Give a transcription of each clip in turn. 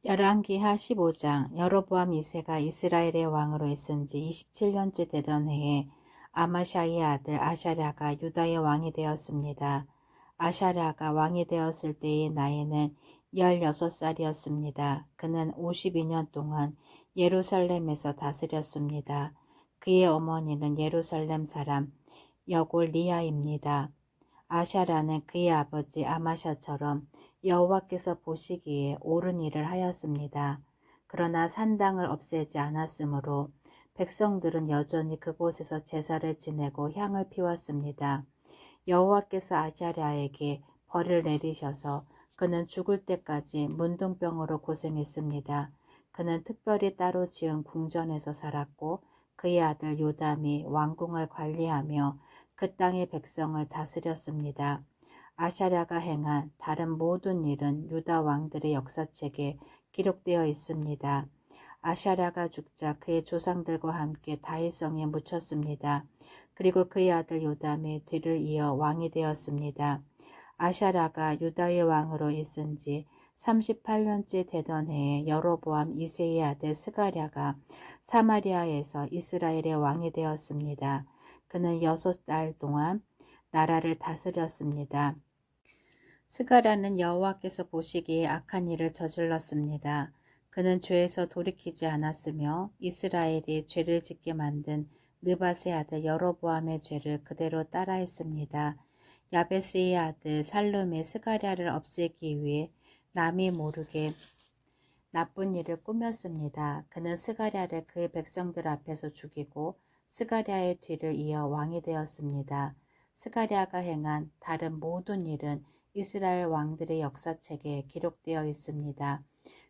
열왕기하 15장. 여로보암 2세가 이스라엘의 왕으로 있은 지 27년째 되던 해에 아마샤이의 아들 아샤랴가 유다의 왕이 되었습니다. 아샤랴가 왕이 되었을 때의 나이는 16살이었습니다. 그는 52년 동안 예루살렘에서 다스렸습니다. 그의 어머니는 예루살렘 사람 여골리아입니다. 아샤라는 그의 아버지 아마샤처럼 여호와께서 보시기에 옳은 일을 하였습니다. 그러나 산당을 없애지 않았으므로 백성들은 여전히 그곳에서 제사를 지내고 향을 피웠습니다. 여호와께서 아샤랴에게 벌을 내리셔서 그는 죽을 때까지 문둥병으로 고생했습니다. 그는 특별히 따로 지은 궁전에서 살았고 그의 아들 요담이 왕궁을 관리하며 그 땅의 백성을 다스렸습니다. 아샤랴가 행한 다른 모든 일은 유다 왕들의 역사책에 기록되어 있습니다. 아샤랴가 죽자 그의 조상들과 함께 다윗성에 묻혔습니다. 그리고 그의 아들 요담이 뒤를 이어 왕이 되었습니다. 아샤랴가 유다의 왕으로 있은 지 38년째 되던 해에 여로보암 2세의 아들 스가랴가 사마리아에서 이스라엘의 왕이 되었습니다. 그는 6달 동안 나라를 다스렸습니다. 스가랴는 여호와께서 보시기에 악한 일을 저질렀습니다. 그는 죄에서 돌이키지 않았으며 이스라엘이 죄를 짓게 만든 느밧의 아들 여로보암의 죄를 그대로 따라했습니다. 야베스의 아들 살룸이 스가랴를 없애기 위해 남이 모르게 나쁜 일을 꾸몄습니다. 그는 스가랴를 그의 백성들 앞에서 죽이고 스가랴의 뒤를 이어 왕이 되었습니다. 스가랴가 행한 다른 모든 일은 이스라엘 왕들의 역사책에 기록되어 있습니다.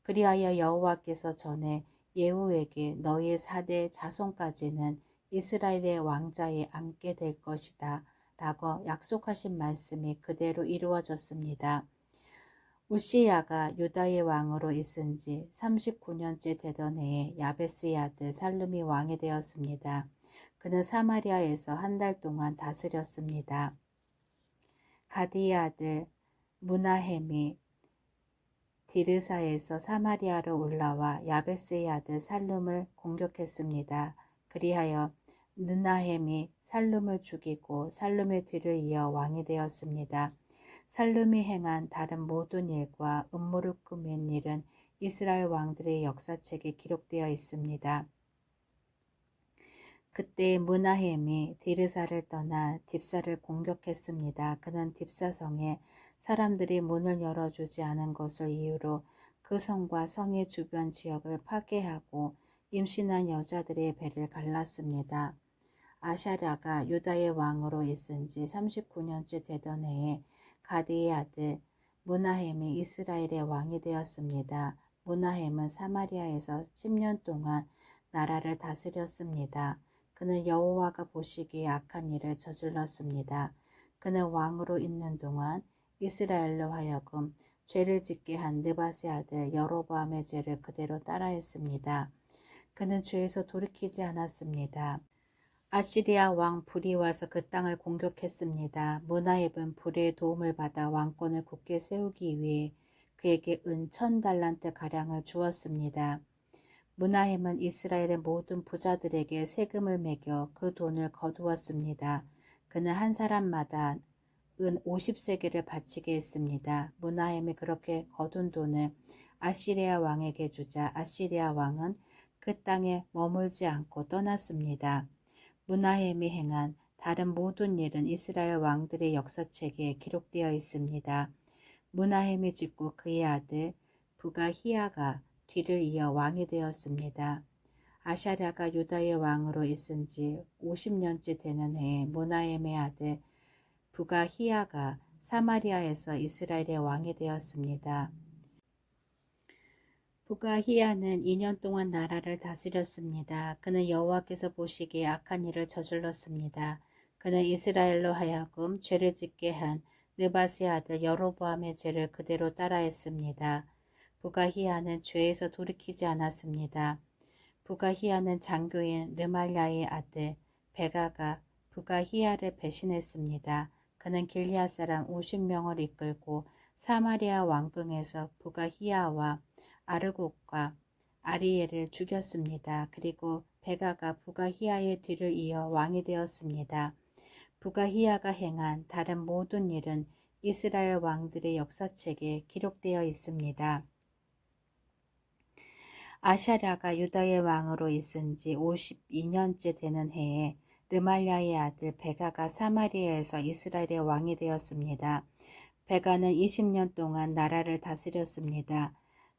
그리하여 여호와께서 전에 예후에게 너희의 4대 자손까지는 이스라엘의 왕자에 앉게 될 것이다 라고 약속하신 말씀이 그대로 이루어졌습니다. 우시야가 유다의 왕으로 있은 지 39년째 되던 해에 야베스의 아들 살룸이 왕이 되었습니다. 그는 사마리아에서 한 달 동안 다스렸습니다. 가디의 아들 무나헴이 디르사에서 사마리아로 올라와 야베스의 아들 살룸을 공격했습니다. 그리하여 느나헴이 살룸을 죽이고 살룸의 뒤를 이어 왕이 되었습니다. 살룸이 행한 다른 모든 일과 음모를 꾸민 일은 이스라엘 왕들의 역사책에 기록되어 있습니다. 그때 무나헴이 디르사를 떠나 딥사를 공격했습니다. 그는 딥사성에 사람들이 문을 열어주지 않은 것을 이유로 그 성과 성의 주변 지역을 파괴하고 임신한 여자들의 배를 갈랐습니다. 아샤랴가 유다의 왕으로 있은 지 39년째 되던 해에 가디의 아들 무나헴이 이스라엘의 왕이 되었습니다. 무나헴은 사마리아에서 10년 동안 나라를 다스렸습니다. 그는 여호와가 보시기에 악한 일을 저질렀습니다. 그는 왕으로 있는 동안 이스라엘로 하여금 죄를 짓게 한 느밧의 아들 여로보암의 죄를 그대로 따라했습니다. 그는 죄에서 돌이키지 않았습니다. 아시리아 왕 불이 와서 그 땅을 공격했습니다. 무나헴은 불의 도움을 받아 왕권을 굳게 세우기 위해 그에게 은 1000달란트 가량을 주었습니다. 무나헴은 이스라엘의 모든 부자들에게 세금을 매겨 그 돈을 거두었습니다. 그는 한 사람마다 은 50세겔을 바치게 했습니다. 무나헴이 그렇게 거둔 돈을 아시리아 왕에게 주자 아시리아 왕은 그 땅에 머물지 않고 떠났습니다. 무나헴이 행한 다른 모든 일은 이스라엘 왕들의 역사책에 기록되어 있습니다. 무나헴이 죽고 그의 아들 부가히야가 뒤를 이어 왕이 되었습니다. 아샤랴가 유다의 왕으로 있은 지 50년째 되는 해에 무나헴의 아들 부가히야가 사마리아에서 이스라엘의 왕이 되었습니다. 부가히야는 2년 동안 나라를 다스렸습니다. 그는 여호와께서 보시기에 악한 일을 저질렀습니다. 그는 이스라엘로 하여금 죄를 짓게 한 느밧의 아들 여로보암의 죄를 그대로 따라했습니다. 부가히야는 죄에서 돌이키지 않았습니다. 부가히야는 장교인 르말랴의 아들 베가가 부가히야를 배신했습니다. 그는 길리앗 사람 50명을 이끌고 사마리아 왕궁에서 부가히야와 아르곡과 아리엘을 죽였습니다. 그리고 베가가 부가히야의 뒤를 이어 왕이 되었습니다. 부가히야가 행한 다른 모든 일은 이스라엘 왕들의 역사책에 기록되어 있습니다. 아샤랴가 유다의 왕으로 있은 지 52년째 되는 해에 르말랴의 아들 베가가 사마리아에서 이스라엘의 왕이 되었습니다. 베가는 20년 동안 나라를 다스렸습니다.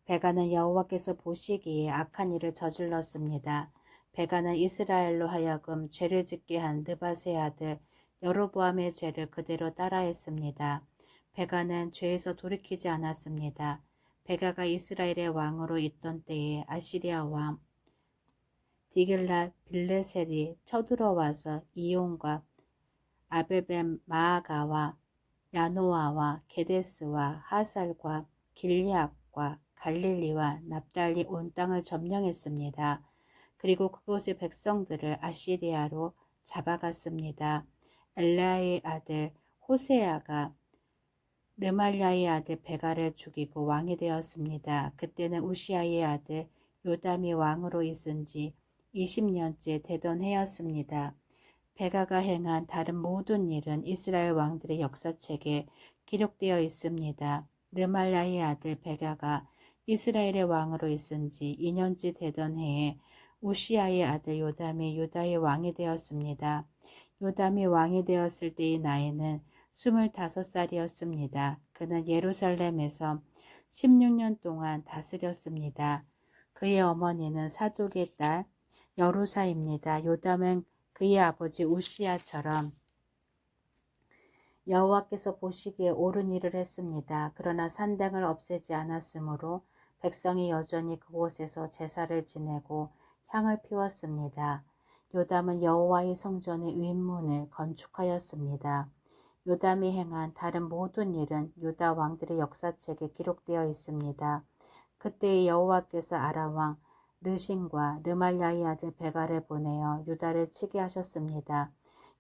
베가는 여호와께서 보시기에 악한 일을 저질렀습니다. 베가는 이스라엘로 하여금 죄를 짓게 한 느밧의 아들 여로보암의 죄를 그대로 따라했습니다. 베가는 죄에서 돌이키지 않았습니다. 베가가 이스라엘의 왕으로 있던 때에 아시리아 왕 디글랏 빌레셀이 쳐들어와서 이온과 아벨벤 마아가와 야노아와 게데스와 하살과 길리앗과 갈릴리와 납달리 온 땅을 점령했습니다. 그리고 그곳의 백성들을 아시리아로 잡아갔습니다. 엘라의 아들 호세아가 르말랴의 아들 베가를 죽이고 왕이 되었습니다. 그때는 우시아의 아들 요담이 왕으로 있은 지 20년째 되던 해였습니다. 베가가 행한 다른 모든 일은 이스라엘 왕들의 역사책에 기록되어 있습니다. 르말랴의 아들 베가가 이스라엘의 왕으로 있은 지 2년째 되던 해에 우시아의 아들 요담이 유다의 왕이 되었습니다. 요담이 왕이 되었을 때의 나이는 25살이었습니다. 그는 예루살렘에서 16년 동안 다스렸습니다. 그의 어머니는 사독의 딸 여루사입니다. 요담은 그의 아버지 우시아처럼 여호와께서 보시기에 옳은 일을 했습니다. 그러나 산당을 없애지 않았으므로 백성이 여전히 그곳에서 제사를 지내고 향을 피웠습니다. 요담은 여호와의 성전의 윗문을 건축하였습니다. 요담이 행한 다른 모든 일은 유다 왕들의 역사책에 기록되어 있습니다. 그때의 여호와께서 아람 왕 르신과 르말랴의 아들 베가를 보내어 유다를 치게 하셨습니다.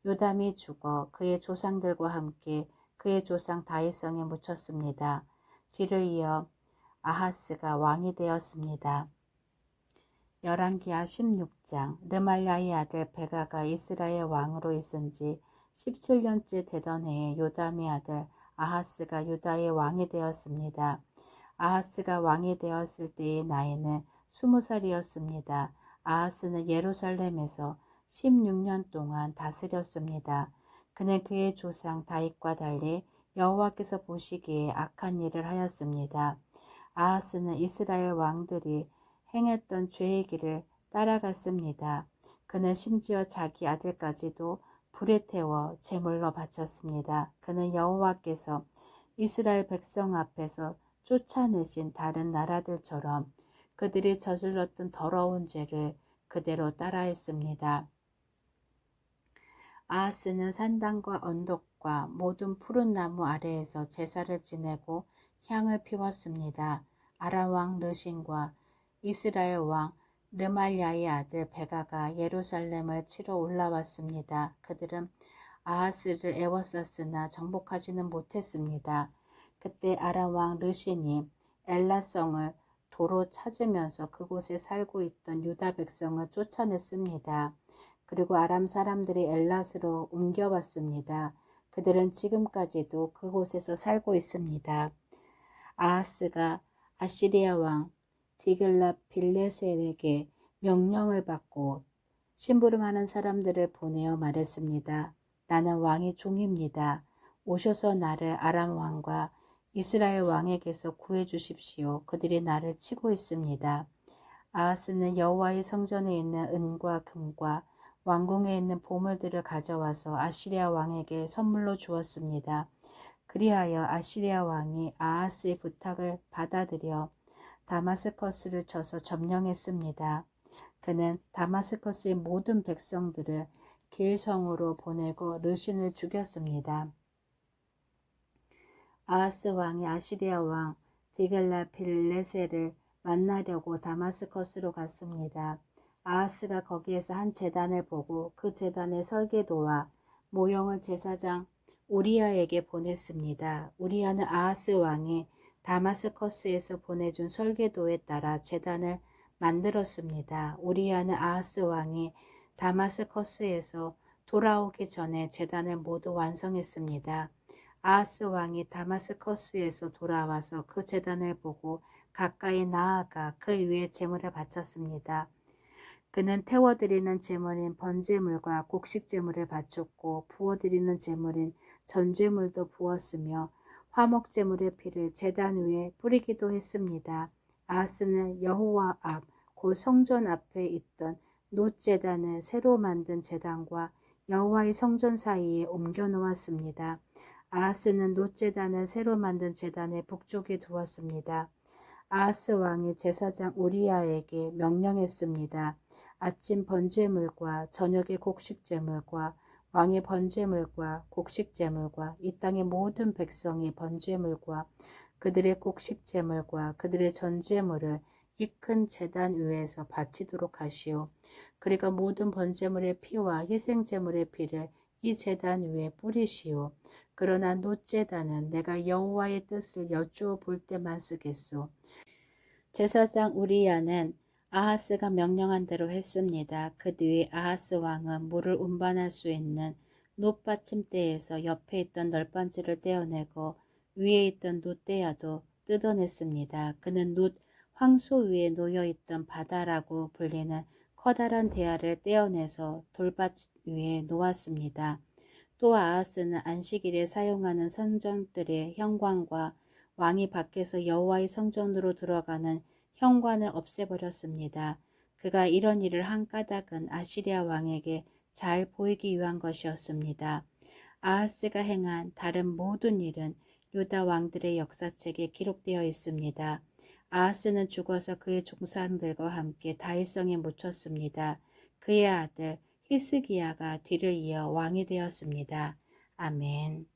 요담이 죽어 그의 조상들과 함께 그의 조상 다윗성에 묻혔습니다. 뒤를 이어 아하스가 왕이 되었습니다. 열왕기하 16장. 르말랴의 아들 베가가 이스라엘 왕으로 있은 지 17년째 되던 해에 요담의 아들 아하스가 유다의 왕이 되었습니다. 아하스가 왕이 되었을 때의 나이는 20살이었습니다. 아하스는 예루살렘에서 16년 동안 다스렸습니다. 그는 그의 조상 다윗과 달리 여호와께서 보시기에 악한 일을 하였습니다. 아하스는 이스라엘 왕들이 행했던 죄의 길을 따라갔습니다. 그는 심지어 자기 아들까지도 불에 태워 제물로 바쳤습니다. 그는 여호와께서 이스라엘 백성 앞에서 쫓아내신 다른 나라들처럼 그들이 저질렀던 더러운 죄를 그대로 따라했습니다. 아하스는 산당과 언덕과 모든 푸른 나무 아래에서 제사를 지내고 향을 피웠습니다. 아람 왕 르신과 이스라엘 왕 르말랴의 아들 베가가 예루살렘을 치러 올라왔습니다. 그들은 아하스를 애워쌌으나 정복하지는 못했습니다. 그때 아람 왕 르신이 엘라성을 도로 찾으면서 그곳에 살고 있던 유다 백성을 쫓아냈습니다. 그리고 아람 사람들이 엘랏으로 옮겨왔습니다. 그들은 지금까지도 그곳에서 살고 있습니다. 아하스가 아시리아 왕 디글랏 빌레셀에게 명령을 받고 심부름하는 사람들을 보내어 말했습니다. 나는 왕의 종입니다. 오셔서 나를 아람 왕과 이스라엘 왕에게서 구해 주십시오. 그들이 나를 치고 있습니다. 아하스는 여호와의 성전에 있는 은과 금과 왕궁에 있는 보물들을 가져와서 아시리아 왕에게 선물로 주었습니다. 그리하여 아시리아 왕이 아하스의 부탁을 받아들여 다마스커스를 쳐서 점령했습니다. 그는 다마스커스의 모든 백성들을 길성으로 보내고 르신을 죽였습니다. 아하스 왕이 아시리아 왕 디글랏 빌레셀을 만나려고 다마스커스로 갔습니다. 아하스가 거기에서 한 제단을 보고 그 제단의 설계도와 모형을 제사장 우리아에게 보냈습니다. 우리아는 아하스 왕이 다마스커스에서 보내준 설계도에 따라 제단을 만들었습니다. 우리아는 아하스 왕이 다마스커스에서 돌아오기 전에 제단을 모두 완성했습니다. 아하스 왕이 다마스커스에서 돌아와서 그 제단을 보고 가까이 나아가 그 위에 제물을 바쳤습니다. 그는 태워드리는 제물인 번제물과 곡식제물을 바쳤고 부어드리는 제물인 전제물도 부었으며 화목제물의 피를 제단 위에 뿌리기도 했습니다. 아하스는 여호와 앞, 곧 성전 앞에 있던 놋제단을 새로 만든 제단과 여호와의 성전 사이에 옮겨 놓았습니다. 아하스는 놋제단을 새로 만든 제단의 북쪽에 두었습니다. 아하스 왕이 제사장 우리아에게 명령했습니다. 아침 번제물과 저녁의 곡식제물과 왕의 번제물과 곡식제물과 이 땅의 모든 백성의 번제물과 그들의 곡식제물과 그들의 전제물을 이 큰 제단 위에서 바치도록 하시오. 그리고 모든 번제물의 피와 희생제물의 피를 이 제단 위에 뿌리시오. 그러나 놋제단은 내가 여호와의 뜻을 여쭈어 볼 때만 쓰겠소. 제사장 우리야는 아하스가 명령한 대로 했습니다. 그 뒤에 아하스 왕은 물을 운반할 수 있는 놋받침대에서 옆에 있던 널빤지를 떼어내고 위에 있던 놋대야도 뜯어냈습니다. 그는 놋 황소 위에 놓여있던 바다라고 불리는 커다란 대야를 떼어내서 돌밭 위에 놓았습니다. 또 아하스는 안식일에 사용하는 성전들의 현관과 왕이 밖에서 여호와의 성전으로 들어가는 현관을 없애버렸습니다. 그가 이런 일을 한 까닭은 아시리아 왕에게 잘 보이기 위한 것이었습니다. 아하스가 행한 다른 모든 일은 유다 왕들의 역사책에 기록되어 있습니다. 아하스는 죽어서 그의 종산들과 함께 다윗성에 묻혔습니다. 그의 아들 히스기야가 뒤를 이어 왕이 되었습니다. 아멘.